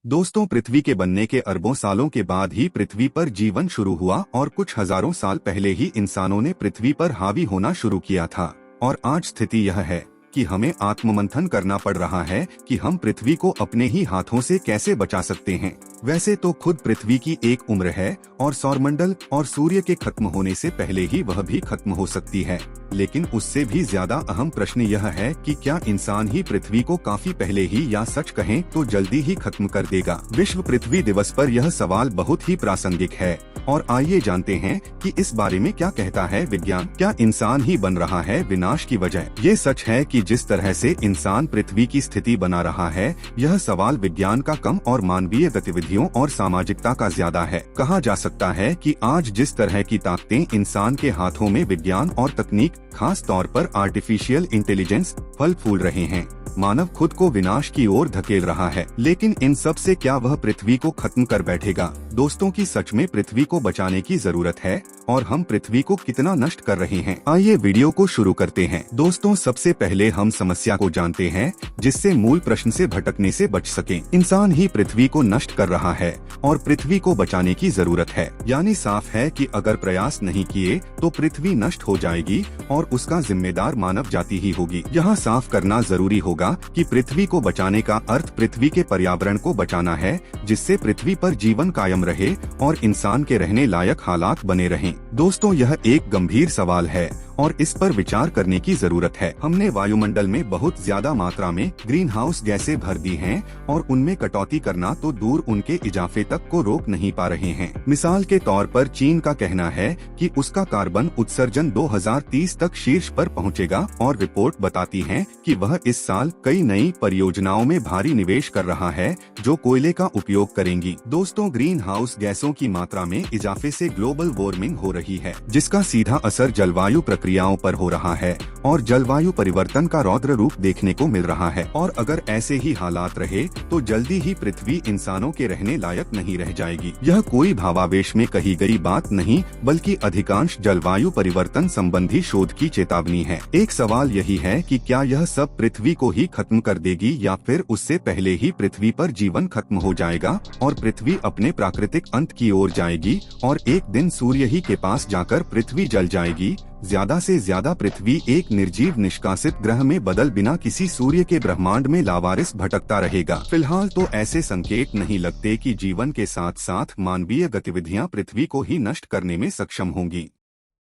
दोस्तों, पृथ्वी के बनने के अरबों सालों के बाद ही पृथ्वी पर जीवन शुरू हुआ और कुछ हजारों साल पहले ही इंसानों ने पृथ्वी पर हावी होना शुरू किया था। और आज स्थिति यह है कि हमें आत्ममंथन करना पड़ रहा है कि हम पृथ्वी को अपने ही हाथों से कैसे बचा सकते हैं। वैसे तो खुद पृथ्वी की एक उम्र है और सौरमंडल और सूर्य के खत्म होने से पहले ही वह भी खत्म हो सकती है, लेकिन उससे भी ज्यादा अहम प्रश्न यह है कि क्या इंसान ही पृथ्वी को काफी पहले ही या सच कहें तो जल्दी ही खत्म कर देगा। विश्व पृथ्वी दिवस पर यह सवाल बहुत ही प्रासंगिक है और आइए जानते हैं कि इस बारे में क्या कहता है विज्ञान। क्या इंसान ही बन रहा है विनाश की वजह? ये सच है कि जिस तरह से इंसान पृथ्वी की स्थिति बना रहा है, यह सवाल विज्ञान का कम और मानवीय गतिविधियों और सामाजिकता का ज्यादा है। कहा जा सकता है कि आज जिस तरह की ताकतें इंसान के हाथों में विज्ञान और तकनीक, खास तौर पर आर्टिफिशियल इंटेलिजेंस, फल फूल रहे हैं, मानव खुद को विनाश की ओर धकेल रहा है। लेकिन इन सब से क्या वह पृथ्वी को खत्म कर बैठेगा? दोस्तों की सच में पृथ्वी को बचाने की जरूरत है और हम पृथ्वी को कितना नष्ट कर रहे हैं। आइए वीडियो को शुरू करते हैं। दोस्तों, सबसे पहले हम समस्या को जानते हैं, जिससे मूल प्रश्न से भटकने से बच सकें। इंसान ही पृथ्वी को नष्ट कर रहा है और पृथ्वी को बचाने की जरूरत है। यानी साफ है कि अगर प्रयास नहीं किए तो पृथ्वी नष्ट हो जाएगी और उसका जिम्मेदार मानव जाति ही होगी। यहाँ साफ करना जरूरी होगा कि पृथ्वी को बचाने का अर्थ पृथ्वी के पर्यावरण को बचाना है, जिससे पृथ्वी पर जीवन कायम रहे और इंसान के रहने लायक हालात बने रहें। दोस्तों, यह एक गंभीर सवाल है और इस पर विचार करने की जरूरत है। हमने वायुमंडल में बहुत ज्यादा मात्रा में ग्रीन हाउस गैसें भर दी हैं और उनमें कटौती करना तो दूर, उनके इजाफे तक को रोक नहीं पा रहे हैं। मिसाल के तौर पर चीन का कहना है कि उसका कार्बन उत्सर्जन 2030 तक शीर्ष पर पहुंचेगा और रिपोर्ट बताती है कि वह इस साल कई नई परियोजनाओं में भारी निवेश कर रहा है जो कोयले का उपयोग करेंगी। दोस्तों, ग्रीन हाउस गैसों की मात्रा में इजाफे से ग्लोबल वार्मिंग हो रही है, जिसका सीधा असर जलवायु प्रक्रियाओं पर हो रहा है और जलवायु परिवर्तन का रौद्र रूप देखने को मिल रहा है। और अगर ऐसे ही हालात रहे तो जल्दी ही पृथ्वी इंसानों के रहने लायक नहीं रह जाएगी। यह कोई भावावेश में कही गई बात नहीं, बल्कि अधिकांश जलवायु परिवर्तन संबंधी शोध की चेतावनी है। एक सवाल यही है कि क्या यह सब पृथ्वी को ही खत्म कर देगी या फिर उससे पहले ही पृथ्वी पर जीवन खत्म हो जाएगा और पृथ्वी अपने प्राकृतिक अंत की ओर जाएगी और एक दिन सूर्य ही के पास जाकर पृथ्वी जल जाएगी। ज्यादा से ज्यादा पृथ्वी एक निर्जीव निष्कासित ग्रह में बदल बिना किसी सूर्य के ब्रह्मांड में लावारिस भटकता रहेगा। फिलहाल तो ऐसे संकेत नहीं लगते कि जीवन के साथ साथ मानवीय गतिविधियां पृथ्वी को ही नष्ट करने में सक्षम होंगी।